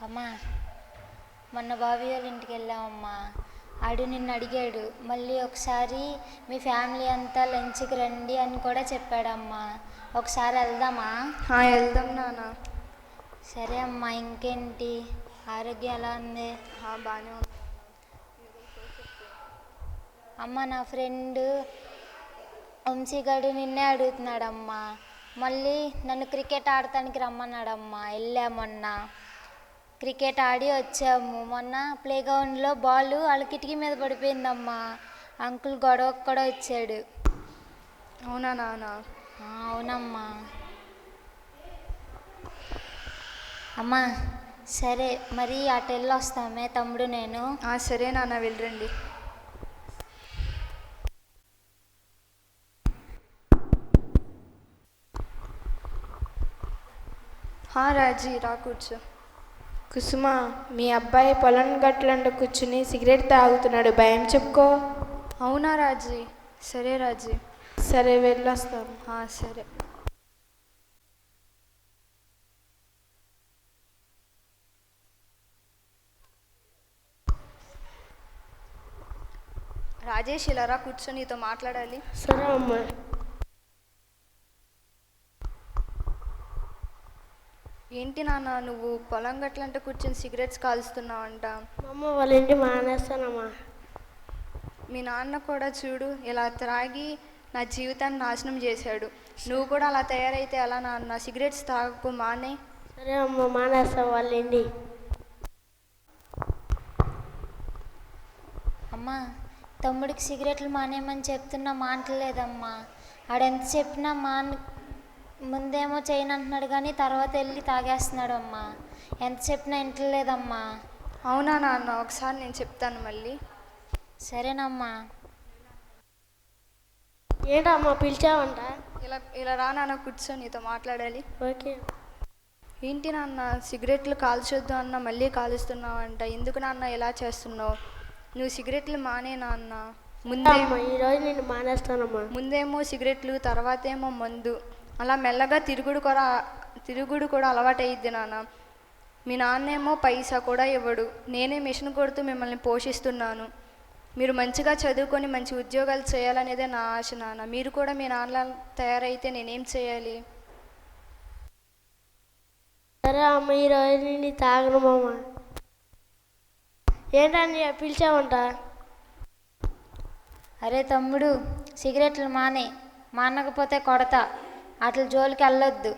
అమ్మా, మొన్న బాబీ వాళ్ళ ఇంటికి వెళ్ళామమ్మా. ఆడు నిన్ను అడిగాడు, మళ్ళీ ఒకసారి మీ ఫ్యామిలీ అంతా లంచ్కి రండి అని కూడా చెప్పాడమ్మా. ఒకసారి వెళ్దామా? వెళ్దాం నాన్న. సరే అమ్మా. ఇంకేంటి, ఆరోగ్యం ఎలా ఉంది? బాగానే ఉంది అమ్మ. నా ఫ్రెండ్ వంశీగాడు నిన్నే అడుగుతున్నాడమ్మా. మళ్ళీ నన్ను క్రికెట్ ఆడటానికి రమ్మన్నాడమ్మా. వెళ్ళామొన్న క్రికెట్ ఆడి వచ్చాము. మొన్న ప్లే గ్రౌండ్లో బాల్ వాళ్ళ కిటికీ మీద పడిపోయిందమ్మా. అంకుల్ గొడవకు కూడా వచ్చాడు. అవునా నాన్న? అవునమ్మా. అమ్మా సరే మరి అటు వెళ్ళి వస్తామే తమ్ముడు నేను. సరే నాన్న, వెళ్ళరండి. రాజీ, రా కూర్చో. కుసుమ, మీ అబ్బాయి పొలం గట్లంట కూర్చుని సిగరెట్ తాగుతున్నాడు, భయం చెప్పుకో. అవునా రాజీ? సరే రాజీ. సరే, వెళ్ళొస్తాం. సరే. రాజేష్, ఇలా రా కూర్చో, నీతో మాట్లాడాలి. సరే అమ్మా. ఏంటి నాన్న, నువ్వు పొలం గట్లంటే కూర్చొని సిగరెట్స్ కాలుస్తున్నావంట? అమ్మ, వాళ్ళ ఇంటి మానేస్తానమ్మా. మీ నాన్న కూడా చూడు, ఇలా త్రాగి నా జీవితాన్ని నాశనం చేశాడు. నువ్వు కూడా అలా తయారైతే ఎలా నాన్న? సిగరెట్స్ తాగకు, మానే. సరే అమ్మ, మానేస్తా వాళ్ళ ఇంటి. అమ్మా, తమ్ముడికి సిగరెట్లు మానేయమని చెప్తున్నా మానట్లేదమ్మా. ఆడెంత చెప్పినా ముందేమో చేయను అంటున్నాడు కానీ తర్వాత వెళ్ళి తాగేస్తున్నాడు అమ్మా. ఎంత చెప్పినా ఇంటలేదమ్మా. అవునా నాన్న? ఒకసారి నేను చెప్తాను మళ్ళీ. సరేనమ్మా. ఏంటమ్మా పిలిచావంట? ఇలా రా నాన్న, కూర్చో, నీతో మాట్లాడాలి. ఓకే. ఏంటి నాన్న, సిగరెట్లు కాల్చొద్దు అన్న మళ్ళీ కాలుస్తున్నావంట? ఎందుకు నాన్న ఇలా చేస్తున్నావు? నువ్వు సిగరెట్లు మానే నాన్న. ఈరోజు నేను మానేస్తానమ్మా. ముందేమో సిగరెట్లు, తర్వాతేమో మందు, అలా మెల్లగా తిరుగుడు కూడా అలవాటు అయ్యిద్ది నాన్న. మీ నాన్నేమో పైసా కూడా ఇవ్వడు. నేనే మిషన్ కొడుతూ మిమ్మల్ని పోషిస్తున్నాను. మీరు మంచిగా చదువుకొని మంచి ఉద్యోగాలు చేయాలనేదే నా ఆశ నాన్న. మీరు కూడా మీ నాన్న తయారైతే నేనేం చేయాలి? సరే అమ్మ, ఈరోజు నేను తాగనమ్మా. ఏంటని పిలిచావంట? అరే తమ్ముడు, సిగరెట్లు మానకపోతే కొడతా. అట్ల జోలికి వెళ్ళొద్దు.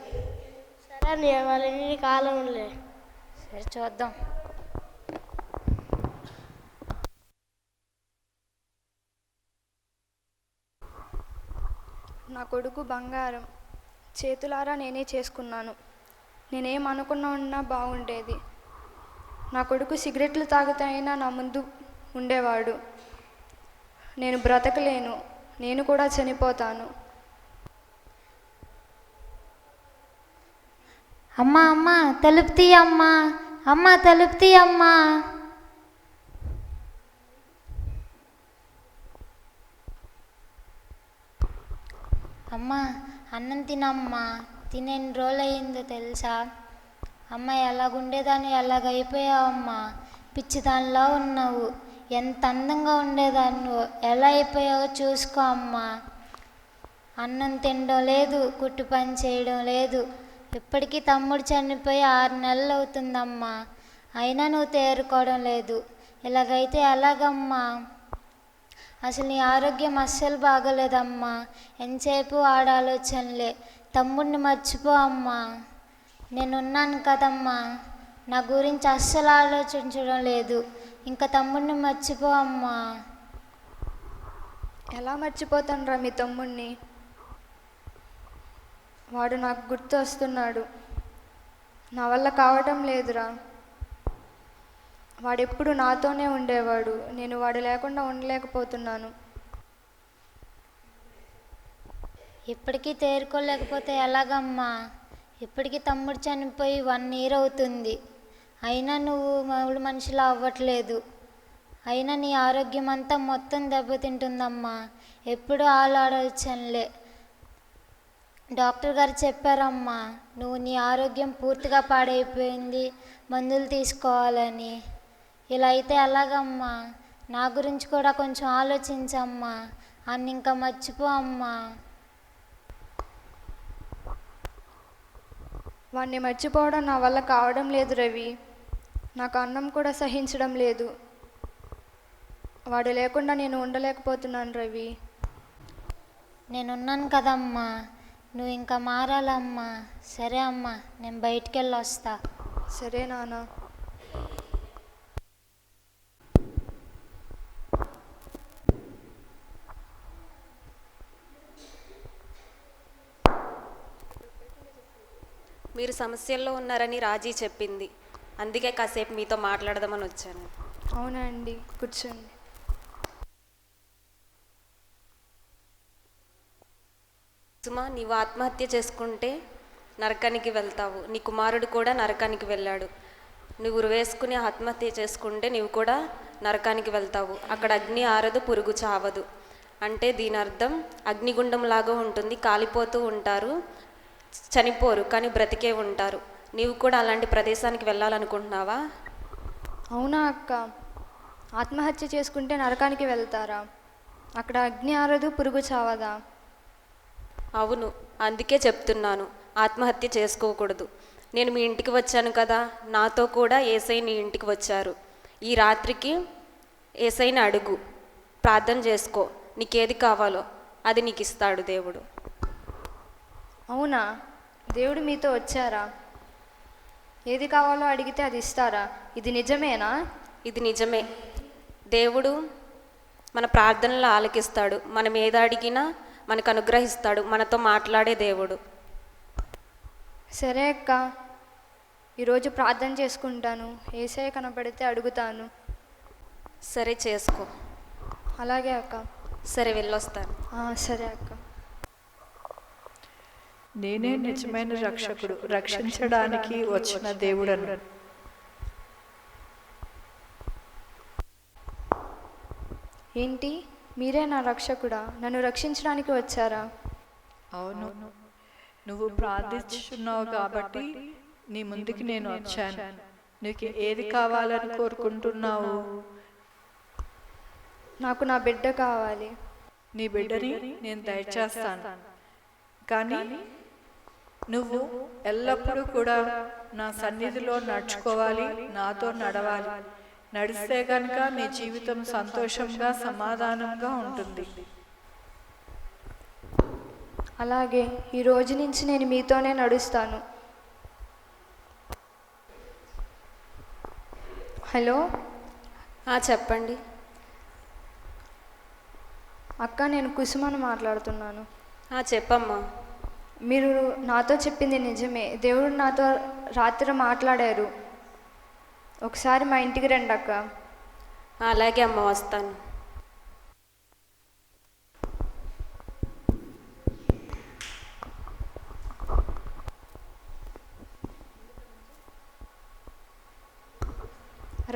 సరే నీ వాళ్ళ ఇంటి కాలంలే. సరే, చూద్దాం. నా కొడుకు బంగారం, చేతులారా నేనే చేసుకున్నాను. నేనేం అనుకున్నా బాగుండేది. నా కొడుకు సిగరెట్లు తాగుతాయినా నా ముందు ఉండేవాడు. నేను బ్రతకలేను, నేను కూడా చనిపోతాను. అమ్మా అమ్మా, తలుపు తీయమ్మా. అమ్మా, తలుపు తీయమ్మా. అమ్మా, అన్నం తినమ్మా. తినేన్ని రోజులు అయిందో తెలుసా? అమ్మ, ఎలాగుండేదాన్ని ఎలాగైపోయావమ్మా. పిచ్చిదానిలా ఉన్నావు. ఎంత అందంగా ఉండేదాన్ని ఎలా అయిపోయావో చూసుకో అమ్మా. అన్నం తినడం లేదు, కుట్టు పని చేయడం లేదు. ఇప్పటికీ తమ్ముడు చనిపోయి 6 నెలలు అవుతుందమ్మా. అయినా నువ్వు తేరుకోవడం లేదు. ఇలాగైతే ఎలాగమ్మా? అసలు నీ ఆరోగ్యం అస్సలు బాగోలేదమ్మా. ఎంతసేపు ఆలోచనలే. తమ్ముడిని మర్చిపో అమ్మా. నేనున్నాను కదమ్మా. నా గురించి అస్సలు ఆలోచించడం లేదు. ఇంకా తమ్ముడిని మర్చిపో అమ్మా. ఎలా మర్చిపోతానురా మీ తమ్ముడిని? వాడు నాకు గుర్తు వస్తున్నాడు. నా వల్ల కావటం లేదురా. వాడెప్పుడు నాతోనే ఉండేవాడు. నేను వాడు లేకుండా ఉండలేకపోతున్నాను. ఇప్పటికీ తేరుకోలేకపోతే ఎలాగమ్మా? ఇప్పటికీ తమ్ముడు చనిపోయి 1 year అవుతుంది. అయినా నువ్వు మామూలు మనిషిలా అవ్వట్లేదు. అయినా నీ ఆరోగ్యం అంతా మొత్తం దెబ్బతింటుందమ్మా. ఎప్పుడు ఆలోచనలే. డాక్టర్ గారు చెప్పారమ్మా, నువ్వు నీ ఆరోగ్యం పూర్తిగా పాడైపోయింది. మందులు తీసుకోవాలని. ఇలా అయితే ఎలాగమ్మా? నా గురించి కూడా కొంచెం ఆలోచించమ్మా. అన్న ఇంకా మర్చిపో అమ్మా. వాడిని మర్చిపోవడం నా వల్ల కావడం లేదు రవి. నాకు అన్నం కూడా సహించడం లేదు. వాడు లేకుండా నేను ఉండలేకపోతున్నాను రవి. నేనున్నాను కదమ్మా, నువ్వు ఇంకా మారాలమ్మా. సరే అమ్మా, నేను బయటికి వెళ్ళి వస్తా. సరే నాన్న. మీరు సమస్యల్లో ఉన్నారని రాజీ చెప్పింది, అందుకే కాసేపు మీతో మాట్లాడదామని వచ్చాను. అవునా అండి, కూర్చోండి. సుమా, నీవు ఆత్మహత్య చేసుకుంటే నరకానికి వెళ్తావు. నీ కుమారుడు కూడా నరకానికి వెళ్ళాడు. నువ్వు ఉరివేసుకుని ఆత్మహత్య చేసుకుంటే నీవు కూడా నరకానికి వెళ్తావు. అక్కడ అగ్ని ఆరదు, పురుగు చావదు. అంటే దీని అర్థం అగ్నిగుండంలాగా ఉంటుంది, కాలిపోతూ ఉంటారు, చనిపోరు, కానీ బ్రతికే ఉంటారు. నీవు కూడా అలాంటి ప్రదేశానికి వెళ్ళాలనుకుంటున్నావా? అవునా అక్క? ఆత్మహత్య చేసుకుంటే నరకానికి వెళ్తారా? అక్కడ అగ్ని ఆరదు, పురుగు చావదా? అవును, అందుకే చెప్తున్నాను, ఆత్మహత్య చేసుకోకూడదు. నేను మీ ఇంటికి వచ్చాను కదా, నాతో కూడా యేసై నీ ఇంటికి వచ్చారు. ఈ రాత్రికి యేసైని అడుగు, ప్రార్థన చేసుకో, నీకేది కావాలో అది నీకు ఇస్తాడు దేవుడు. అవునా? దేవుడు మీతో వచ్చారా? ఏది కావాలో అడిగితే అది ఇస్తారా? ఇది నిజమేనా? ఇది నిజమే. దేవుడు మన ప్రార్థనలు ఆలకిస్తాడు. మనం ఏది అడిగినా మనకు అనుగ్రహిస్తాడు. మనతో మాట్లాడే దేవుడు. సరే అక్క, ఈరోజు ప్రార్థన చేసుకుంటాను. యేసయ్య కనపడితే అడుగుతాను. సరే, చేసుకో. అలాగే అక్క. సరే, వెళ్ళొస్తాను. సరే అక్క. నేనే నిజమైన రక్షకుడు, రక్షించడానికి వచ్చిన దేవుడను. ఏంటి, మీరే నా రక్షకుడా? నన్ను రక్షించడానికి వచ్చారా? అవును, నువ్వు ప్రార్థిస్తున్నావు కాబట్టి నీ ముందుకి నేను వచ్చాను. నీకు ఏది కావాలని కోరుకుంటున్నావు? నాకు నా బిడ్డ కావాలి. నీ బిడ్డని నేను దయచేస్తాను, కానీ నువ్వు ఎల్లప్పుడూ కూడా నా సన్నిధిలో నడుచుకోవాలి, నాతో నడవాలి. నడిస్తే కనుక నీ జీవితం సంతోషంగా, సమాధానంగా ఉంటుంది. అలాగే, ఈ రోజు నుంచి నేను మీతోనే నడుస్తాను. హలో, చెప్పండి. అక్క, నేను కుసుమను మాట్లాడుతున్నాను. చెప్పమ్మా. మీరు నాతో చెప్పింది నిజమే. దేవుడు నాతో రాత్రి మాట్లాడారు. ఒకసారి మా ఇంటికి రండి అక్క. అలాగే అమ్మ, వస్తాను.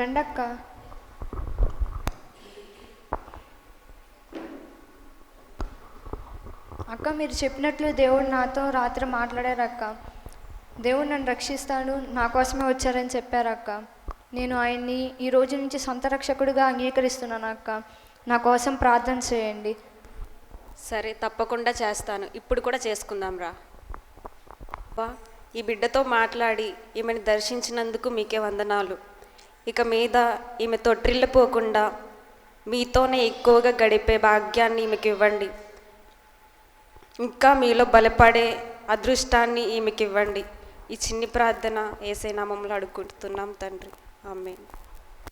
రండక్క. అక్క, మీరు చెప్పినట్లు దేవుడు నాతో రాత్రి మాట్లాడారు అక్క. దేవుడు నన్ను రక్షిస్తాడు, నా కోసమే వచ్చారని చెప్పారు అక్క. నేను ఆయన్ని ఈ రోజు నుంచి సొంత రక్షకుడిగా అంగీకరిస్తున్నాను అక్క. నా కోసం ప్రార్థన చేయండి. సరే, తప్పకుండా చేస్తాను. ఇప్పుడు కూడా చేసుకుందాం రా. ఈ బిడ్డతో మాట్లాడి ఈమెను దర్శించినందుకు మీకే వందనాలు. ఇక మీద ఈమె తొట్టిల్లిపోకుండా మీతోనే ఎక్కువగా గడిపే భాగ్యాన్ని ఈమెకి ఇవ్వండి. ఇంకా మీలో బలపడే అదృష్టాన్ని ఈమెకి ఇవ్వండి. ఈ చిన్ని ప్రార్థన యేసయ్య నామములో అడుగుతున్నాం తండ్రి. ఆమేన్.